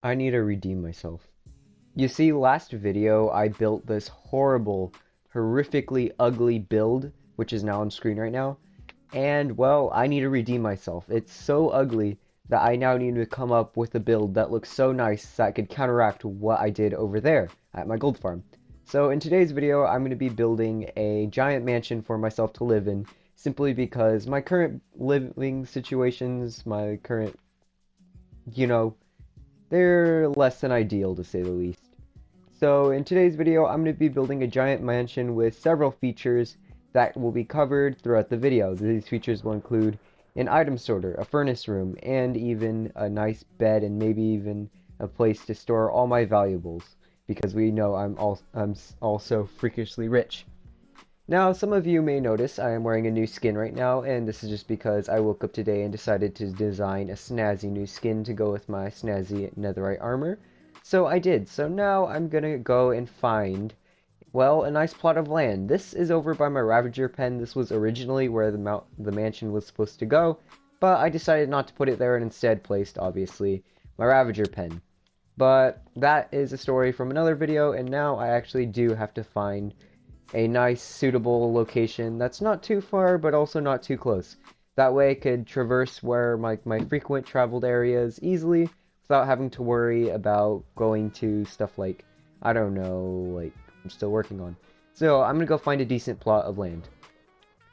I need to redeem myself. You see, last video I built this horrible, horrifically ugly build, which is now on screen right now, and well, I need to redeem myself. It's so ugly that I now need to come up with a build that looks so nice that could counteract what I did over there at my gold farm. So in today's video, I'm going to be building a giant mansion for myself to live in, simply because my current living situations, my current, you know, they're less than ideal to say the least. So in today's video, I'm going to be building a giant mansion with several features that will be covered throughout the video. These features will include an item sorter, a furnace room, and even a nice bed, and maybe even a place to store all my valuables, because we know I'm also freakishly rich. Now, some of you may notice I am wearing a new skin right now, and this is just because I woke up today and decided to design a snazzy new skin to go with my snazzy netherite armor. So I did. So now I'm gonna go and find, well, a nice plot of land. This is over by my Ravager pen. This was originally where the mansion was supposed to go, but I decided not to put it there and instead placed, obviously, my Ravager pen. But that is a story from another video, and now I actually do have to find a nice, suitable location that's not too far, but also not too close. That way I could traverse where my frequent traveled areas easily without having to worry about going to stuff like, I don't know, like, I'm still working on. So I'm gonna go find a decent plot of land.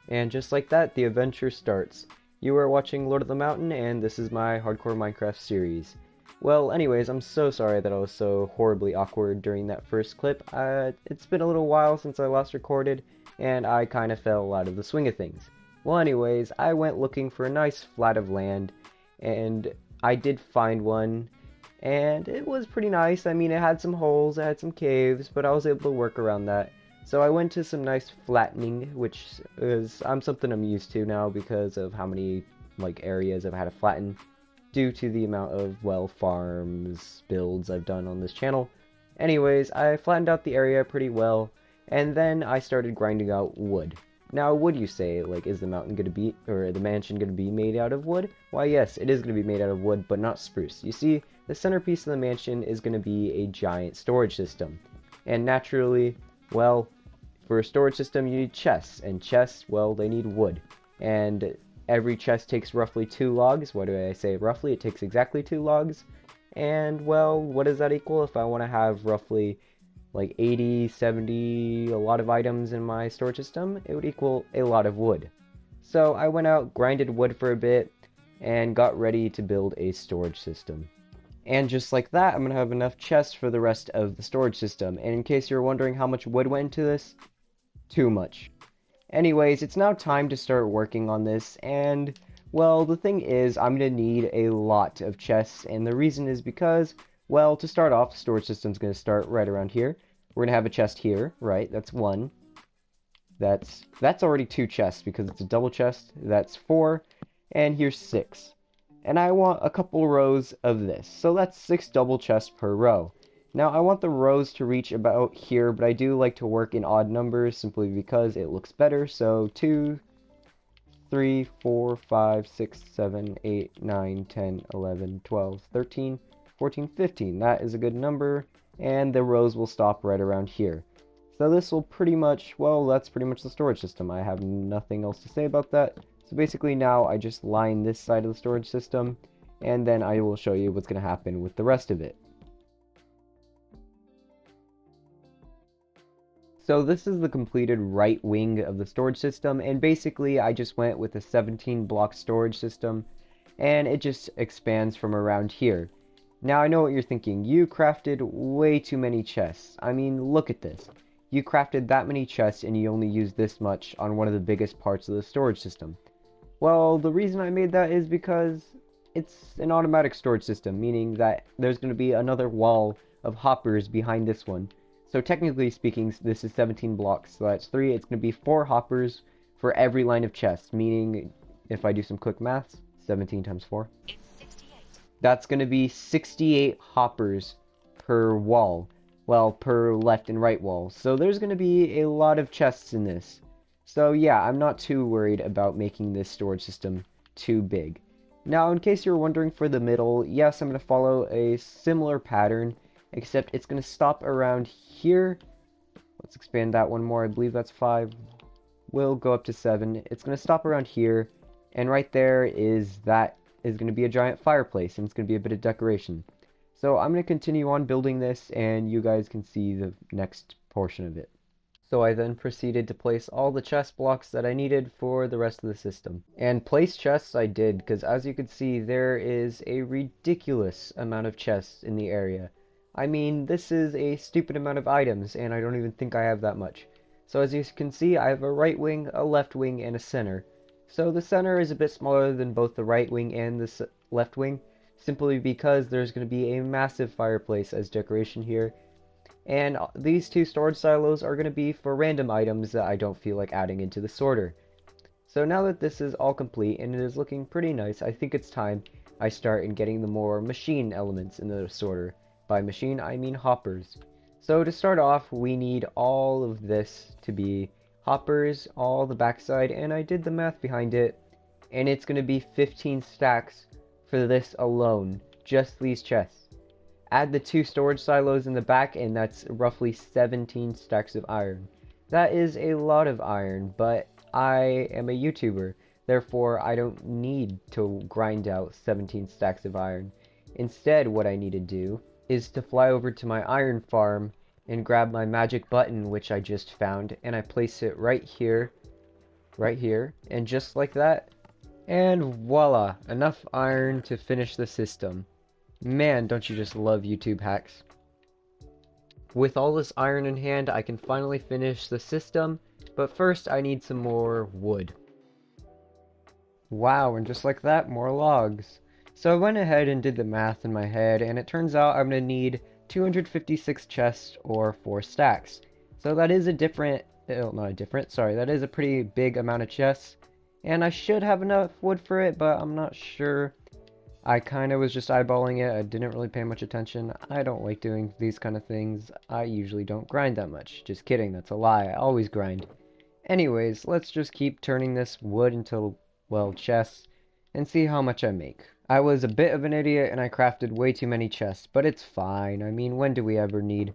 And just like that, the adventure starts. You are watching Lord of the Mountain, and this is my Hardcore Minecraft series. Well, anyways, I'm so sorry that I was so horribly awkward during that first clip. It's been a little while since I last recorded, and I kind of fell out of the swing of things. Well, anyways, I went looking for a nice flat of land, and I did find one, and it was pretty nice. I mean, it had some holes, it had some caves, but I was able to work around that. So I went to some nice flattening, which is something I'm used to now because of how many areas I've had to flatten due to the amount of, well, farms, builds I've done on this channel. Anyways, I flattened out the area pretty well, and then I started grinding out wood. Now, wood, you say, like, is the mountain gonna be, or the mansion gonna be made out of wood? Why, yes, it is gonna be made out of wood, but not spruce. You see, the centerpiece of the mansion is gonna be a giant storage system. And naturally, well, for a storage system, you need chests, and chests, well, they need wood. And every chest takes roughly 2 logs. Why do I say roughly? It takes exactly 2 logs. And, well, what does that equal if I want to have roughly like 80, 70, a lot of items in my storage system? It would equal a lot of wood. So I went out, grinded wood for a bit, and got ready to build a storage system. And just like that, I'm going to have enough chests for the rest of the storage system. And in case you're wondering how much wood went into this, too much. Anyways, it's now time to start working on this, and, well, the thing is, I'm going to need a lot of chests, and the reason is because, well, to start off, the storage system's going to start right around here. We're going to have a chest here, right? That's 1. That's already 2 chests, because it's a double chest. That's 4, and here's 6. And I want a couple rows of this, so that's 6 double chests per row. Now, I want the rows to reach about here, but I do like to work in odd numbers simply because it looks better. So 2, 3, 4, 5, 6, 7, 8, 9, 10, 11, 12, 13, 14, 15. That is a good number, and the rows will stop right around here. So this will pretty much, well, that's pretty much the storage system. I have nothing else to say about that. So basically now I just line this side of the storage system, and then I will show you what's going to happen with the rest of it. So this is the completed right wing of the storage system, and basically I just went with a 17 block storage system, and it just expands from around here. Now I know what you're thinking, you crafted way too many chests. I mean, look at this. You crafted that many chests and you only used this much on one of the biggest parts of the storage system. Well, the reason I made that is because it's an automatic storage system, meaning that there's going to be another wall of hoppers behind this one. So technically speaking, this is 17 blocks, so that's 3. It's going to be 4 hoppers for every line of chests, meaning, if I do some quick maths, 17 times 4. That's going to be 68 hoppers per wall. Well, per left and right wall. So there's going to be a lot of chests in this. So yeah, I'm not too worried about making this storage system too big. Now, in case you were wondering for the middle, yes, I'm going to follow a similar pattern, except it's going to stop around here. Let's expand that one more. I believe that's 5. We'll go up to 7. It's going to stop around here, and right there is going to be a giant fireplace, and it's going to be a bit of decoration. So I'm going to continue on building this, and you guys can see the next portion of it. So I then proceeded to place all the chest blocks that I needed for the rest of the system. And place chests I did, because as you can see, there is a ridiculous amount of chests in the area. I mean, this is a stupid amount of items, and I don't even think I have that much. So as you can see, I have a right wing, a left wing, and a center. So the center is a bit smaller than both the right wing and the left wing, simply because there's going to be a massive fireplace as decoration here. And these 2 storage silos are going to be for random items that I don't feel like adding into the sorter. So now that this is all complete and it is looking pretty nice, I think it's time I start in getting the more machine elements in the sorter. By machine, I mean hoppers. So to start off, we need all of this to be hoppers, all the backside, and I did the math behind it, and it's going to be 15 stacks for this alone, just these chests. Add the 2 storage silos in the back, and that's roughly 17 stacks of iron. That is a lot of iron, but I am a YouTuber, therefore I don't need to grind out 17 stacks of iron. Instead, what I need to do is to fly over to my iron farm and grab my magic button, which I just found, and I place it right here, and just like that, and voila, enough iron to finish the system. Man, don't you just love YouTube hacks? With all this iron in hand, I can finally finish the system, but first I need some more wood. Wow, and just like that, more logs. So I went ahead and did the math in my head, and it turns out I'm going to need 256 chests or 4 stacks. So that is that is a pretty big amount of chests, and I should have enough wood for it, but I'm not sure. I kind of was just eyeballing it. I didn't really pay much attention. I don't like doing these kind of things. I usually don't grind that much. Just kidding, that's a lie. I always grind. Anyways, let's just keep turning this wood into, well, chests, and see how much I make. I was a bit of an idiot and I crafted way too many chests, but it's fine. I mean, when do we ever need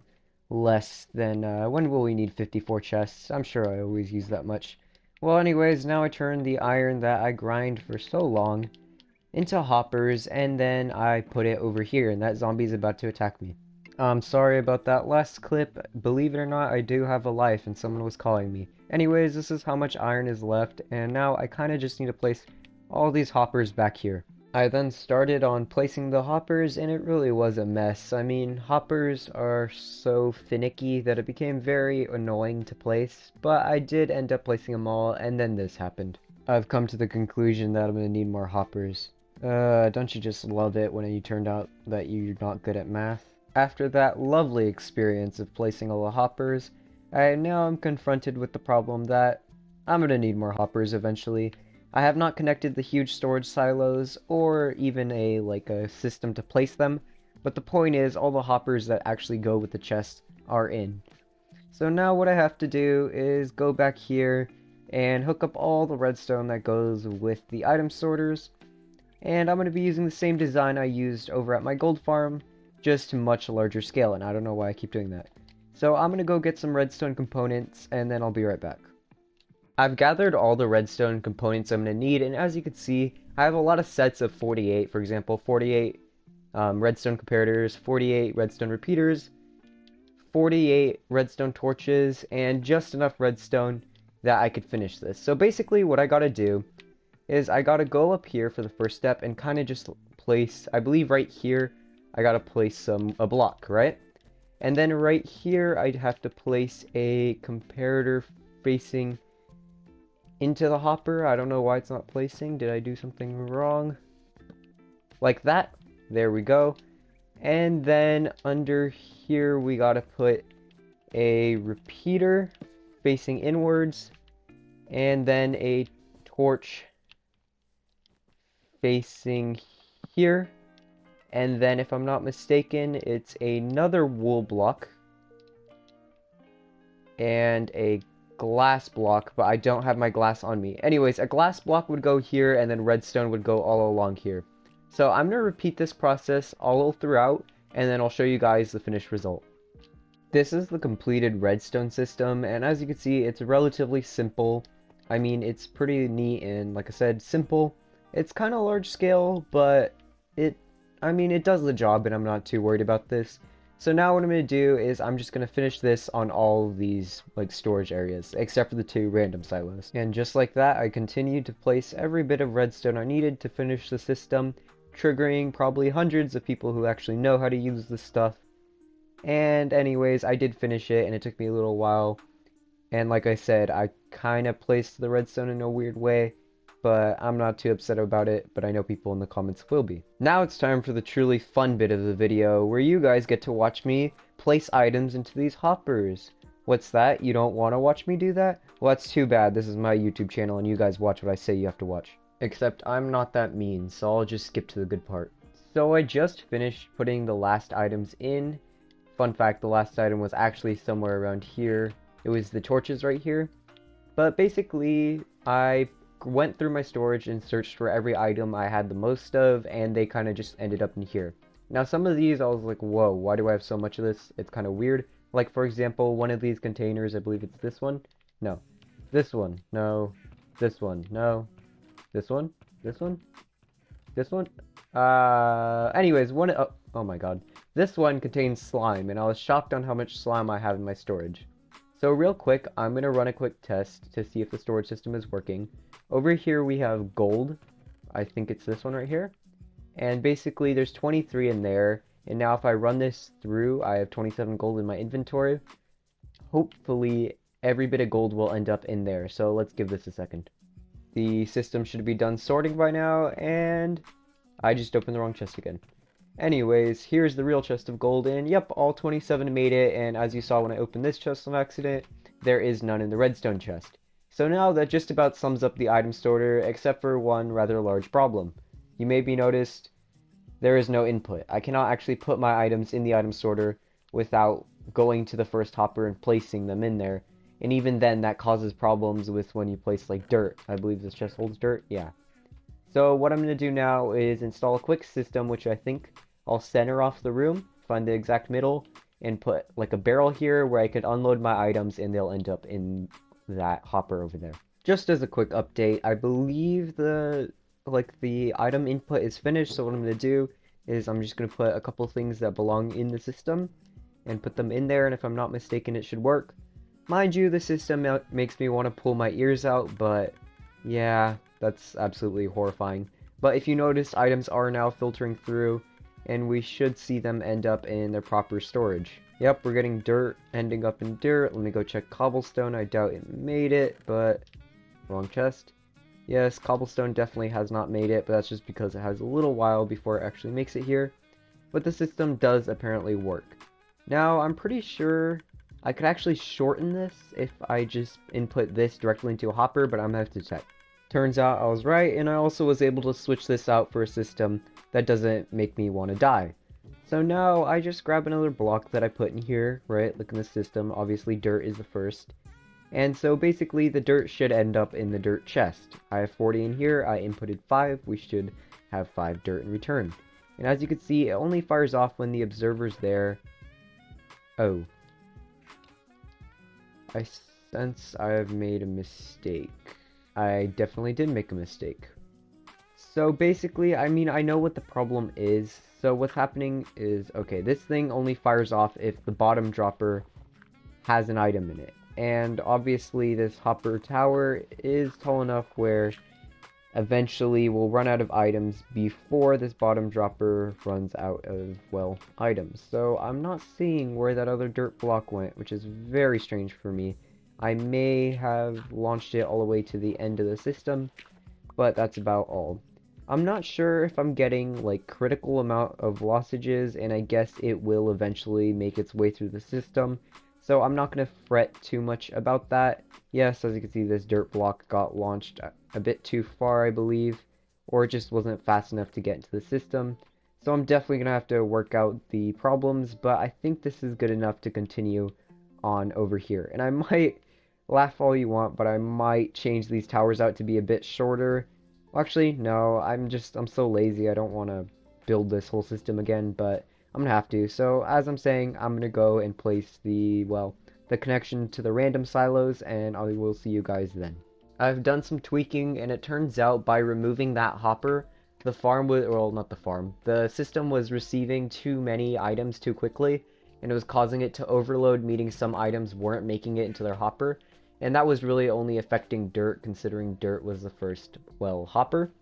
less than, when will we need 54 chests? I'm sure I always use that much. Well, anyways, now I turn the iron that I grind for so long into hoppers, and then I put it over here, and that zombie's about to attack me. I'm sorry about that last clip. Believe it or not, I do have a life, and someone was calling me. Anyways, this is how much iron is left, and now I kind of just need to place all these hoppers back here. I then started on placing the hoppers, and it really was a mess. I mean, hoppers are so finicky that it became very annoying to place, but I did end up placing them all, and then this happened. I've come to the conclusion that I'm going to need more hoppers. Don't you just love it when you turned out that you're not good at math? After that lovely experience of placing all the hoppers, now I'm confronted with the problem that I'm gonna need more hoppers eventually. I have not connected the huge storage silos, or even a system to place them, but the point is all the hoppers that actually go with the chest are in. So now what I have to do is go back here and hook up all the redstone that goes with the item sorters. And I'm going to be using the same design I used over at my gold farm, just to much larger scale, and I don't know why I keep doing that. So I'm going to go get some redstone components, and then I'll be right back. I've gathered all the redstone components I'm going to need, and as you can see, I have a lot of sets of 48, for example, 48 redstone comparators, 48 redstone repeaters, 48 redstone torches, and just enough redstone that I could finish this. So basically what I gotta do is I gotta go up here for the first step and kind of just place, I believe right here, I gotta place a block, right? And then right here, I'd have to place a comparator facing into the hopper. I don't know why it's not placing. Did I do something wrong? Like that. There we go. And then under here, we gotta put a repeater facing inwards, and then a torch facing here, and then if I'm not mistaken, it's another wool block and a glass block, but I don't have my glass on me. Anyways, a glass block would go here, and then redstone would go all along here. So I'm going to repeat this process all throughout, and then I'll show you guys the finished result. This is the completed redstone system, and as you can see, it's relatively simple. I mean, it's pretty neat and, like I said, simple. It's kind of large scale, but I mean, it does the job, and I'm not too worried about this. So now what I'm going to do is I'm just going to finish this on all of these, like, storage areas, except for the 2 random silos. And just like that, I continued to place every bit of redstone I needed to finish the system, triggering probably hundreds of people who actually know how to use this stuff. And anyways, I did finish it, and it took me a little while. And like I said, I kind of placed the redstone in a weird way, but I'm not too upset about it, but I know people in the comments will be. Now it's time for the truly fun bit of the video, where you guys get to watch me place items into these hoppers. What's that? You don't want to watch me do that? Well, that's too bad. This is my YouTube channel, and you guys watch what I say you have to watch. Except I'm not that mean, so I'll just skip to the good part. So I just finished putting the last items in. Fun fact, the last item was actually somewhere around here. It was the torches right here. But basically, I went through my storage and searched for every item I had the most of, and they kind of just ended up in here. Now, some of these I was like, whoa, why do I have so much of this? It's kind of weird. Like, for example, one of these containers, I believe it's this one. No. This one. No. This one. No. This one. This one. This one. Anyways, oh my god. This one contains slime, and I was shocked on how much slime I have in my storage. So real quick, I'm going to run a quick test to see if the storage system is working. Over here we have gold. I think it's this one right here. And basically there's 23 in there. And now if I run this through, I have 27 gold in my inventory. Hopefully every bit of gold will end up in there. So let's give this a second. The system should be done sorting by now, and I just opened the wrong chest again. Anyways, here's the real chest of gold, and yep, all 27 made it, and as you saw when I opened this chest on accident, there is none in the redstone chest. So now that just about sums up the item sorter, except for one rather large problem. You may be noticed, there is no input. I cannot actually put my items in the item sorter without going to the first hopper and placing them in there, and even then that causes problems with when you place like dirt. I believe this chest holds dirt, yeah. So what I'm going to do now is install a quick system, which I think I'll center off the room, find the exact middle, and put like a barrel here where I could unload my items and they'll end up in that hopper over there. Just as a quick update, I believe the item input is finished, so what I'm going to do is I'm just going to put a couple things that belong in the system and put them in there, and if I'm not mistaken it should work. Mind you, the system makes me want to pull my ears out, but yeah, that's absolutely horrifying. But if you notice, items are now filtering through, and we should see them end up in their proper storage. Yep, we're getting dirt ending up in dirt. Let me go check cobblestone. I doubt it made it, but wrong chest. Yes, cobblestone definitely has not made it, but that's just because it has a little while before it actually makes it here. But the system does apparently work. Now, I'm pretty sure I could actually shorten this if I just input this directly into a hopper, but I'm gonna have to check. Turns out I was right, and I also was able to switch this out for a system that doesn't make me want to die. So now I just grab another block that I put in here, right? Look in the system, obviously dirt is the first. And so basically the dirt should end up in the dirt chest. I have 40 in here, I inputted 5, we should have 5 dirt in return. And as you can see, it only fires off when the observer's there. Oh. I sense I have made a mistake. I definitely did make a mistake. So basically, I mean, I know what the problem is. So what's happening is, okay, this thing only fires off if the bottom dropper has an item in it. And obviously this hopper tower is tall enough where eventually we'll run out of items before this bottom dropper runs out of, well, items. So I'm not seeing where that other dirt block went, which is very strange for me. I may have launched it all the way to the end of the system, but that's about all. I'm not sure if I'm getting like critical amount of lossages, and I guess it will eventually make its way through the system. So I'm not going to fret too much about that. Yes, as you can see, this dirt block got launched a bit too far, I believe, or it just wasn't fast enough to get into the system. So I'm definitely going to have to work out the problems, but I think this is good enough to continue on over here. And I might Laugh all you want, but I might change these towers out to be a bit shorter. Well, actually, no, I'm so lazy, I don't want to build this whole system again, but I'm gonna have to. So, as I'm saying, I'm gonna go and place the connection to the random silos, and I will see you guys then. I've done some tweaking, and it turns out by removing that hopper, the farm was, well, not the farm, the system was receiving too many items too quickly, and it was causing it to overload, meaning some items weren't making it into their hopper, and that was really only affecting dirt, considering dirt was the first, well, hopper.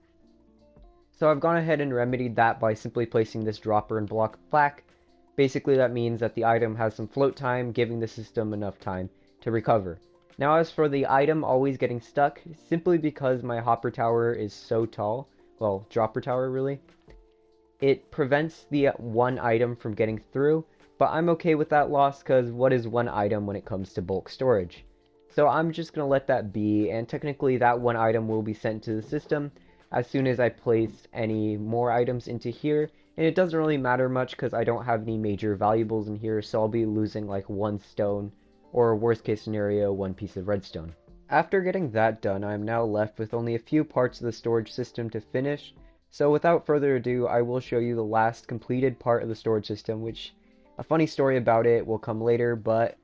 So I've gone ahead and remedied that by simply placing this dropper and block back. Basically, that means that the item has some float time, giving the system enough time to recover. Now, as for the item always getting stuck, simply because my hopper tower is so tall, well, dropper tower really, it prevents the one item from getting through, but I'm okay with that loss because what is one item when it comes to bulk storage? So I'm just going to let that be, and technically that one item will be sent to the system as soon as I place any more items into here, and it doesn't really matter much because I don't have any major valuables in here, so I'll be losing like one stone, or worst case scenario, one piece of redstone. After getting that done, I am now left with only a few parts of the storage system to finish, so without further ado, I will show you the last completed part of the storage system, which a funny story about it will come later, but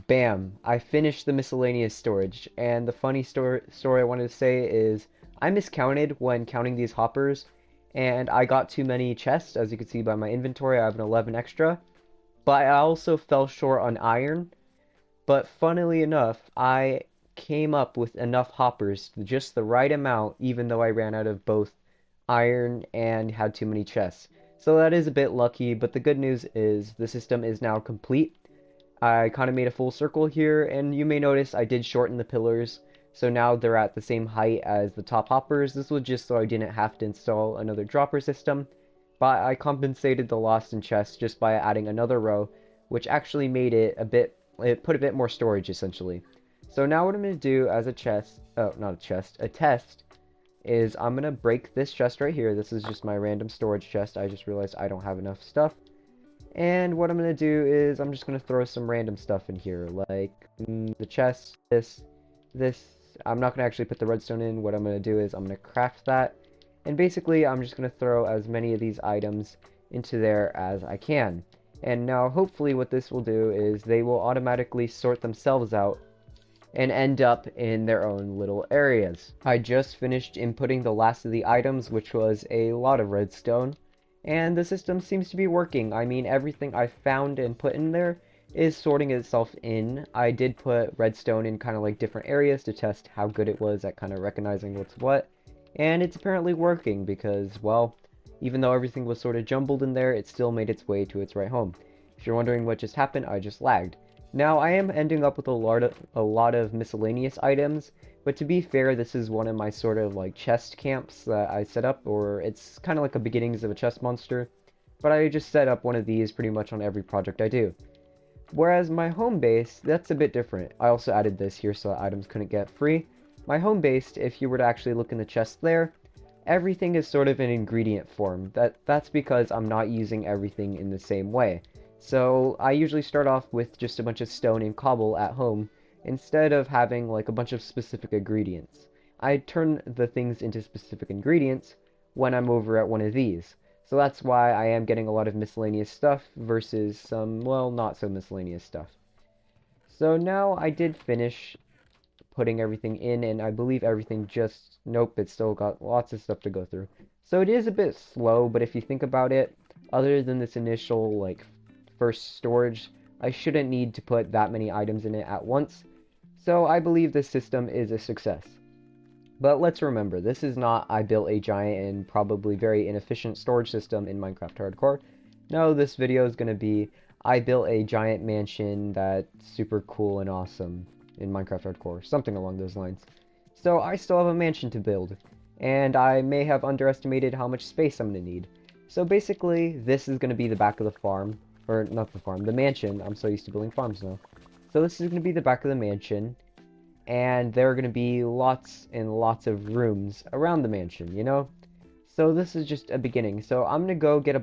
bam, I finished the miscellaneous storage. And the funny story I wanted to say is I miscounted when counting these hoppers, and I got too many chests. As you can see by my inventory, I have an 11 extra, but I also fell short on iron. But funnily enough, I came up with enough hoppers, just the right amount, even though I ran out of both iron and had too many chests. So that is a bit lucky, but the good news is the system is now complete. I kind of made a full circle here, and you may notice I did shorten the pillars, so now they're at the same height as the top hoppers. This was just so I didn't have to install another dropper system, but I compensated the loss in chests just by adding another row, which actually made it it put a bit more storage essentially. So now what I'm going to do as a chest, oh, not a chest, a test, is I'm going to break this chest right here. This is just my random storage chest. I just realized I don't have enough stuff. And what I'm going to do is I'm just going to throw some random stuff in here, like the chest, this. I'm not going to actually put the redstone in. What I'm going to do is I'm going to craft that. And basically, I'm just going to throw as many of these items into there as I can. And now, hopefully, what this will do is they will automatically sort themselves out and end up in their own little areas. I just finished inputting the last of the items, which was a lot of redstone. And the system seems to be working. I mean, everything I found and put in there is sorting itself in. I did put redstone in kind of like different areas to test how good it was at kind of recognizing what's what. And it's apparently working because, well, even though everything was sort of jumbled in there, it still made its way to its right home. If you're wondering what just happened, I just lagged. Now, I am ending up with a lot of miscellaneous items, but to be fair, this is one of my sort of like chest camps that I set up, or it's kind of like a beginnings of a chest monster, but I just set up one of these pretty much on every project I do. Whereas my home base, that's a bit different. I also added this here so that items couldn't get free. My home base, if you were to actually look in the chest there, everything is sort of in ingredient form. That's because I'm not using everything in the same way. So I usually start off with just a bunch of stone and cobble at home, instead of having like a bunch of specific ingredients. I turn the things into specific ingredients when I'm over at one of these. So that's why I am getting a lot of miscellaneous stuff versus some, well, not so miscellaneous stuff. So now I did finish putting everything in, and I believe everything just, nope, it's still got lots of stuff to go through. So it is a bit slow, but if you think about it, other than this initial, like, first storage, I shouldn't need to put that many items in it at once. So I believe this system is a success. But let's remember, this is not I built a giant and probably very inefficient storage system in Minecraft Hardcore. No, this video is going to be I built a giant mansion that's super cool and awesome in Minecraft Hardcore, something along those lines. So I still have a mansion to build, and I may have underestimated how much space I'm going to need. So basically, this is going to be the back of the farm, or not the farm, the mansion. I'm so used to building farms now. So this is going to be the back of the mansion, and there are going to be lots and lots of rooms around the mansion, you know? So this is just a beginning. So I'm going to go get a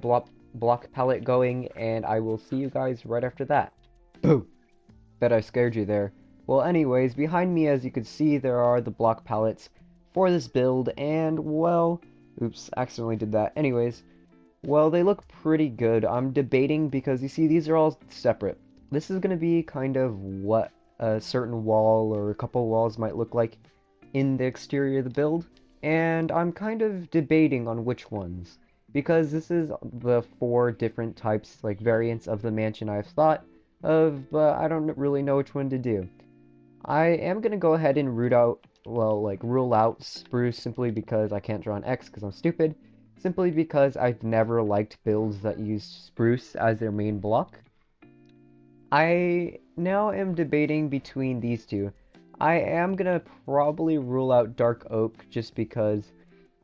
block palette going, and I will see you guys right after that. Boom! Bet I scared you there. Well, anyways, behind me, as you can see, there are the block palettes for this build, and, well, oops, accidentally did that. Anyways, well, they look pretty good. I'm debating because, you see, these are all separate. This is going to be kind of what a certain wall or a couple walls might look like in the exterior of the build, and I'm kind of debating on which ones, because this is the 4 different types, like variants of the mansion I've thought of, but I don't really know which one to do. I am gonna go ahead and rule out spruce simply because I can't draw an X because I'm stupid, simply because I've never liked builds that use spruce as their main block. I now am debating between these two. I am gonna probably rule out dark oak just because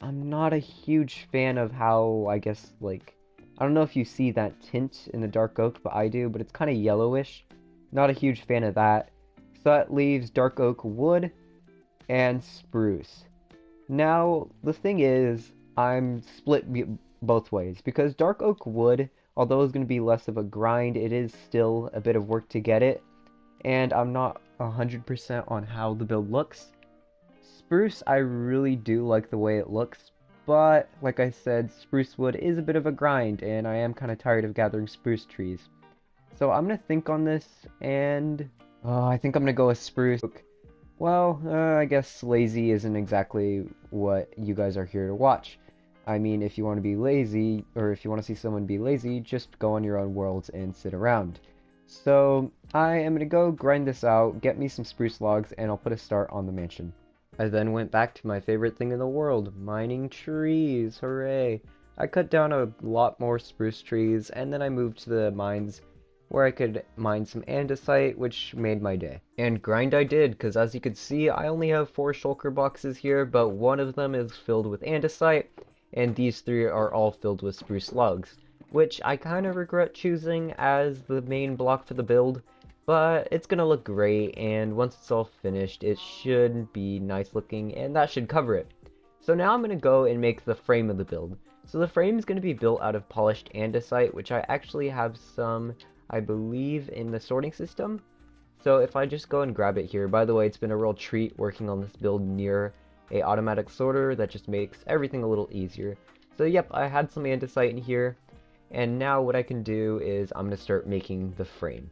I'm not a huge fan of how, I guess, like, I don't know if you see that tint in the dark oak, but I do, but it's kind of yellowish. Not a huge fan of that. So that leaves dark oak wood and spruce. Now, the thing is, I'm split both ways, because dark oak wood, although it's going to be less of a grind, it is still a bit of work to get it, and I'm not 100% on how the build looks. Spruce, I really do like the way it looks, but like I said, spruce wood is a bit of a grind, and I am kind of tired of gathering spruce trees. So I'm going to think on this, and I think I'm going to go with spruce. Well, I guess lazy isn't exactly what you guys are here to watch. I mean, if you want to be lazy, or if you want to see someone be lazy, just go on your own worlds and sit around. So, I am going to go grind this out, get me some spruce logs, and I'll put a start on the mansion. I then went back to my favorite thing in the world, mining trees, hooray! I cut down a lot more spruce trees, and then I moved to the mines where I could mine some andesite, which made my day. And grind I did, because as you can see, I only have 4 shulker boxes here, but one of them is filled with andesite, and these 3 are all filled with spruce logs, which I kind of regret choosing as the main block for the build, but it's gonna look great, and once it's all finished, it should be nice looking, and that should cover it. So now I'm gonna go and make the frame of the build. So the frame is gonna be built out of polished andesite, which I actually have some, I believe, in the sorting system. So if I just go and grab it here, by the way, it's been a real treat working on this build near a automatic sorter that just makes everything a little easier. So yep, I had some andesite in here, and now what I can do is I'm going to start making the frame.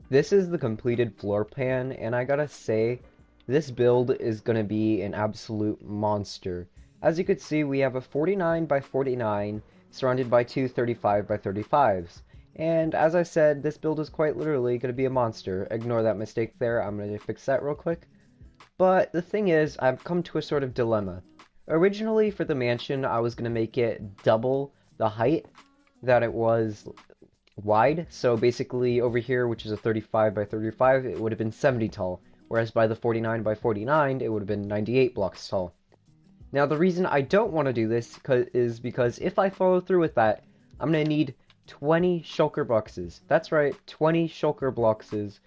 This is the completed floor plan, and I gotta say, this build is going to be an absolute monster. As you can see, we have a 49 by 49 surrounded by two 35 by 35s. And as I said, this build is quite literally going to be a monster. Ignore that mistake there, I'm going to fix that real quick. But the thing is, I've come to a sort of dilemma. Originally, for the mansion, I was going to make it double the height that it was wide. So basically, over here, which is a 35 by 35, it would have been 70 tall. Whereas by the 49 by 49, it would have been 98 blocks tall. Now, the reason I don't want to do this is because if I follow through with that, I'm going to need 20 shulker boxes. That's right, 20 shulker boxes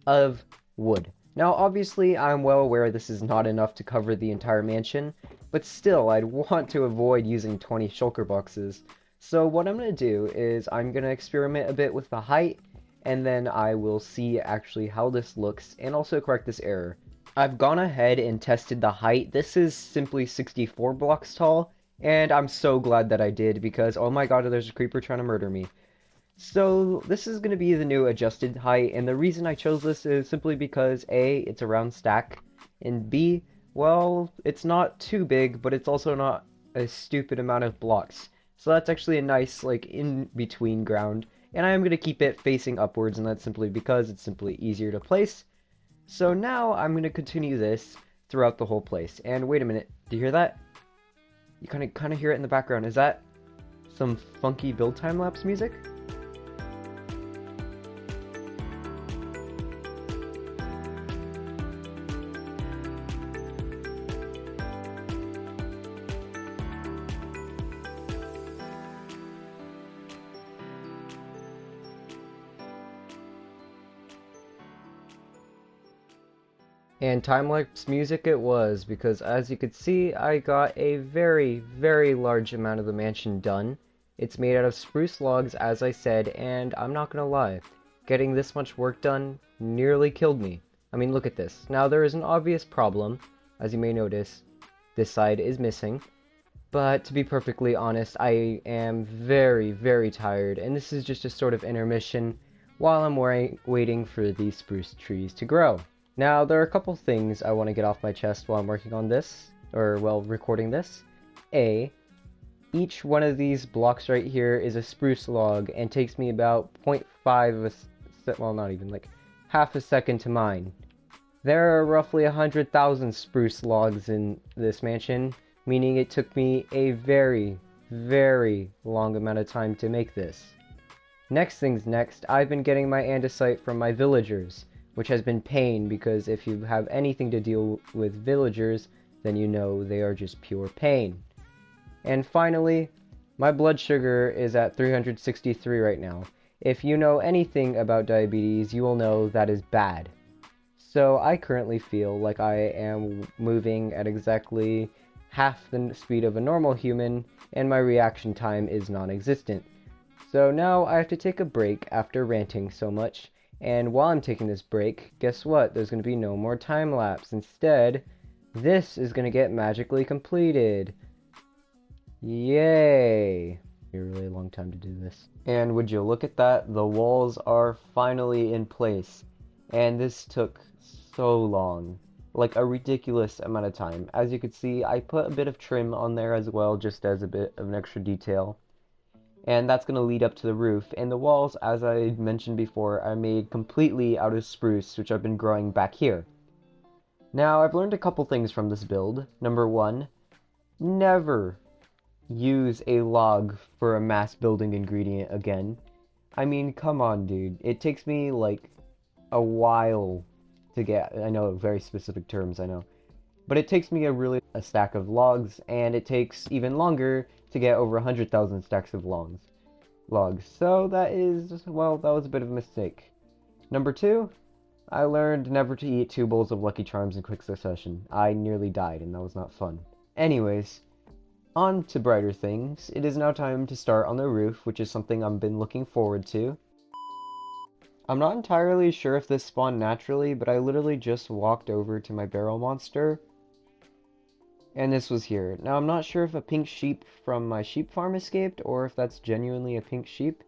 of wood. Now, obviously, I'm well aware this is not enough to cover the entire mansion, but still, I'd want to avoid using 20 shulker boxes. So what I'm going to do is I'm going to experiment a bit with the height, and then I will see actually how this looks, and also correct this error. I've gone ahead and tested the height. This is simply 64 blocks tall, and I'm so glad that I did, because oh my god, there's a creeper trying to murder me. So this is going to be the new adjusted height, and the reason I chose this is simply because A, it's a round stack, and B, well, it's not too big, but it's also not a stupid amount of blocks. So that's actually a nice, like, in-between ground, and I am going to keep it facing upwards, and that's simply because it's simply easier to place. So now I'm going to continue this throughout the whole place. And wait a minute, do you hear that? You kind of hear it in the background. Is that some funky build time-lapse music? And time-lapse music it was, because as you could see, I got a very, very large amount of the mansion done. It's made out of spruce logs, as I said, and I'm not gonna lie, getting this much work done nearly killed me. I mean, look at this. Now, there is an obvious problem. As you may notice, this side is missing. But to be perfectly honest, I am very, very tired, and this is just a sort of intermission while I'm waiting for these spruce trees to grow. Now, there are a couple things I want to get off my chest while I'm working on this, or while recording this. A, each one of these blocks right here is a spruce log and takes me about 0.5 of well, not even, like half a second to mine. There are roughly 100,000 spruce logs in this mansion, meaning it took me a very, very long amount of time to make this. Next thing's next, I've been getting my andesite from my villagers, which has been pain because if you have anything to deal with villagers, then you know they are just pure pain. And finally, my blood sugar is at 363 right now. If you know anything about diabetes, you will know that is bad. So I currently feel like I am moving at exactly half the speed of a normal human, and my reaction time is non-existent. So now I have to take a break after ranting so much, and while I'm taking this break, guess what? There's going to be no more time lapse. Instead, this is going to get magically completed. Yay! A really long time to do this. And would you look at that? The walls are finally in place. And this took so long. Like a ridiculous amount of time. As you can see, I put a bit of trim on there as well, just as a bit of an extra detail. And that's going to lead up to the roof. And the walls, as I mentioned before, are made completely out of spruce, which I've been growing back here. Now, I've learned a couple things from this build. Number one, never use a log for a mass building ingredient again. I mean, come on, dude. It takes me, like, a while to get, I know, very specific terms, I know. But it takes me a stack of logs, and it takes even longer to get over 100,000 stacks of logs. So that is, well, that was a bit of a mistake. Number two, I learned never to eat 2 bowls of Lucky Charms in quick succession. I nearly died, and that was not fun. Anyways, on to brighter things. It is now time to start on the roof, which is something I've been looking forward to. I'm not entirely sure if this spawned naturally, but I literally just walked over to my barrel monster, and this was here. Now, I'm not sure if a pink sheep from my sheep farm escaped, or if that's genuinely a pink sheep,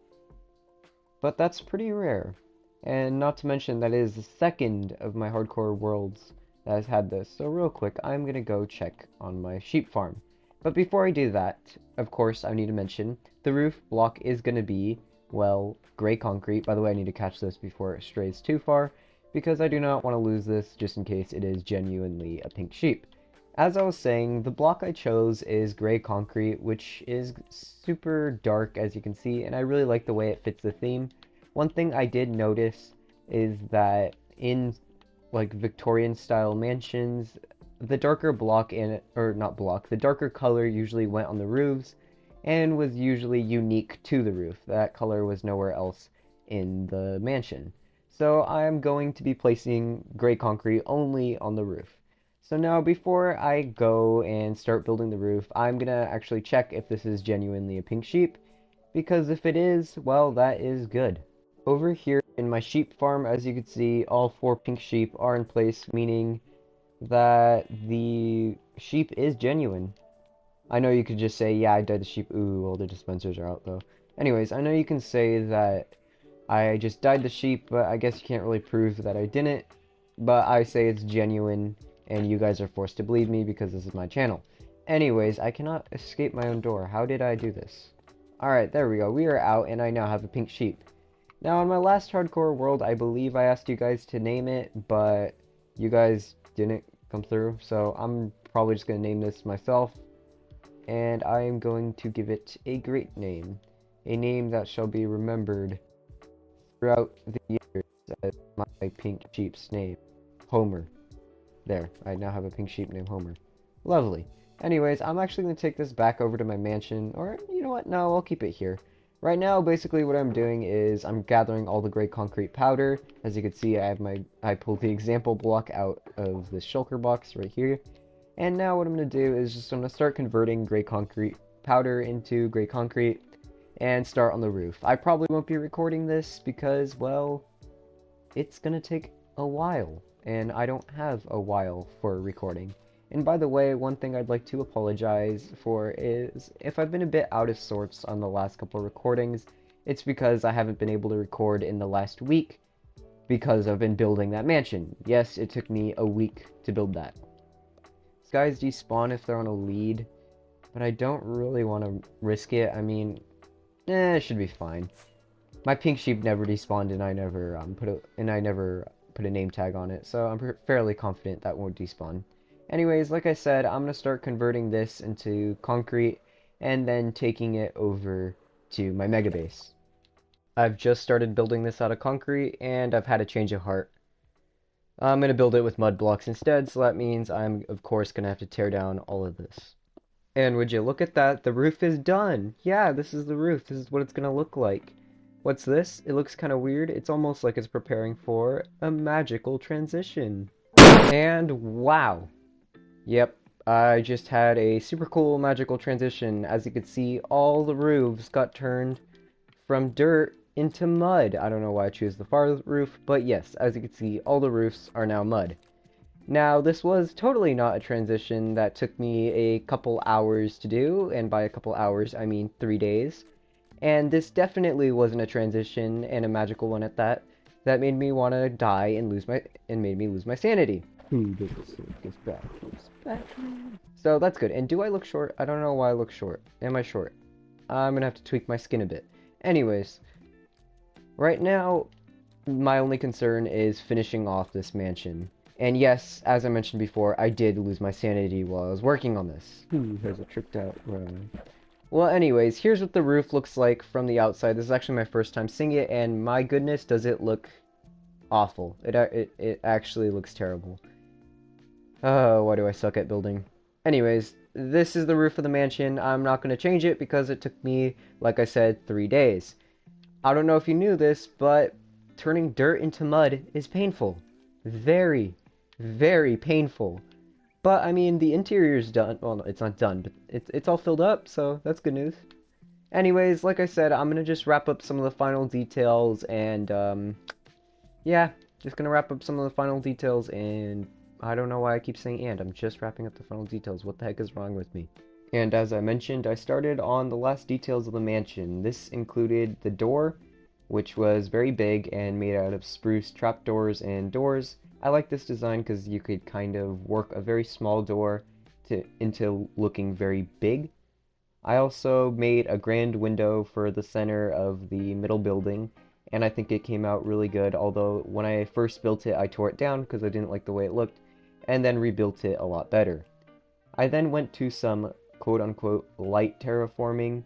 but that's pretty rare. And not to mention that it is the second of my hardcore worlds that has had this. So real quick, I'm gonna go check on my sheep farm. But before I do that, of course, I need to mention, the roof block is going to be, well, gray concrete. By the way, I need to catch this before it strays too far, because I do not want to lose this just in case it is genuinely a pink sheep. As I was saying, the block I chose is gray concrete, which is super dark, as you can see, and I really like the way it fits the theme. One thing I did notice is that in, like, Victorian-style mansions, the darker block the darker color usually went on the roofs and was usually unique to the roof. That color was nowhere else in the mansion. So I'm going to be placing gray concrete only on the roof. So now before I go and start building the roof, I'm gonna actually check if this is genuinely a pink sheep, because if it is, well, that is good. Over here in my sheep farm, as you can see, all 4 pink sheep are in place, meaning that the sheep is genuine. I know you could just say, yeah, I dyed the sheep. Ooh, all the dispensers are out, though. Anyways, I know you can say that I just dyed the sheep, but I guess you can't really prove that I didn't. But I say it's genuine, and you guys are forced to believe me because this is my channel. Anyways, I cannot escape my own door. How did I do this? Alright, there we go. We are out, and I now have a pink sheep. Now, in my last hardcore world, I believe I asked you guys to name it, but you guys didn't come through, so I'm probably just going to name this myself, and I am going to give it a great name, a name that shall be remembered throughout the years as my pink sheep's name, Homer. There, I now have a pink sheep named Homer. Lovely. Anyways, I'm actually going to take this back over to my mansion, or you know what, no, I'll keep it here. Right now, basically what I'm doing is I'm gathering all the gray concrete powder. As you can see, I pulled the example block out of the shulker box right here. And now what I'm going to do is just I'm going to start converting gray concrete powder into gray concrete and start on the roof. I probably won't be recording this because, well, it's going to take a while, and I don't have a while for recording. And by the way, one thing I'd like to apologize for is if I've been a bit out of sorts on the last couple of recordings, it's because I haven't been able to record in the last week because I've been building that mansion. Yes, it took me a week to build that. Guys despawn if they're on a lead, but I don't really want to risk it. I mean, it should be fine. My pink sheep never despawned, and I never put a name tag on it, so I'm fairly confident that won't despawn. Anyways, like I said, I'm gonna start converting this into concrete and then taking it over to my mega base. I've just started building this out of concrete, and I've had a change of heart. I'm gonna build it with mud blocks instead, so that means I'm of course gonna have to tear down all of this. And would you look at that? The roof is done! Yeah, this is the roof. This is what it's gonna look like. What's this? It looks kind of weird. It's almost like it's preparing for a magical transition. And wow! Yep, I just had a super cool magical transition. As you can see, all the roofs got turned from dirt into mud. I don't know why I choose the far roof, but yes, as you can see, all the roofs are now mud. Now, this was totally not a transition that took me a couple hours to do, and by a couple hours, I mean 3 days. And this definitely wasn't a transition, and a magical one at that, that made me want to die and made me lose my sanity. Who does the circus backwards? So that's good. And do I look short? I don't know why I look short. Am I short? I'm gonna have to tweak my skin a bit. Anyways, right now, my only concern is finishing off this mansion. And yes, as I mentioned before, I did lose my sanity while I was working on this. Who has a tricked out run? Well, anyways, here's what the roof looks like from the outside. This is actually my first time seeing it, and my goodness, does it look awful. It actually looks terrible. Oh, why do I suck at building? Anyways, this is the roof of the mansion. I'm not going to change it because it took me, like I said, 3 days. I don't know if you knew this, but turning dirt into mud is painful. Very, very painful. But, I mean, the interior's done. Well, no, it's not done, but it's all filled up, so that's good news. Anyways, like I said, I'm gonna just wrap up some of the final details, and, yeah, just gonna wrap up some of the final details, and I don't know why I keep saying and. I'm just wrapping up the final details. What the heck is wrong with me? And as I mentioned, I started on the last details of the mansion. This included the door, which was very big and made out of spruce trapdoors and doors. I like this design because you could kind of work a very small door into looking very big. I also made a grand window for the center of the middle building, and I think it came out really good, although when I first built it I tore it down because I didn't like the way it looked, and then rebuilt it a lot better. I then went to some quote-unquote light terraforming.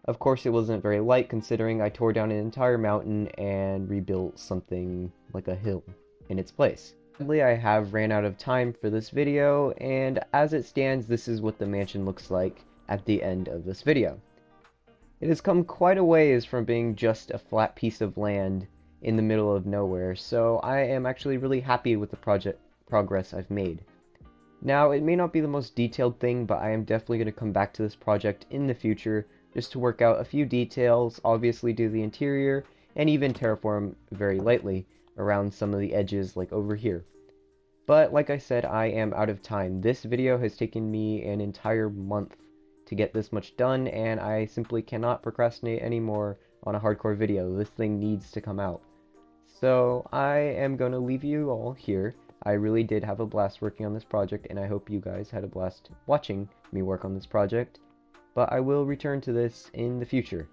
Of course it wasn't very light considering I tore down an entire mountain and rebuilt something like a hill in its place. Sadly, I have ran out of time for this video, and as it stands, this is what the mansion looks like at the end of this video. It has come quite a ways from being just a flat piece of land in the middle of nowhere, so I am actually really happy with the progress I've made. Now, it may not be the most detailed thing, but I am definitely going to come back to this project in the future just to work out a few details, obviously do the interior, and even terraform very lightly around some of the edges like over here. But like I said, I am out of time. This video has taken me an entire month to get this much done, and I simply cannot procrastinate anymore on a hardcore video. This thing needs to come out. So I am going to leave you all here. I really did have a blast working on this project, and I hope you guys had a blast watching me work on this project. But I will return to this in the future.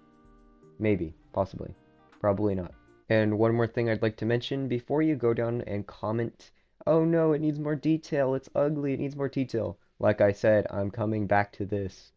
Maybe. Possibly. Probably not. And one more thing I'd like to mention before you go down and comment, "Oh no, it needs more detail, it's ugly, it needs more detail." Like I said, I'm coming back to this.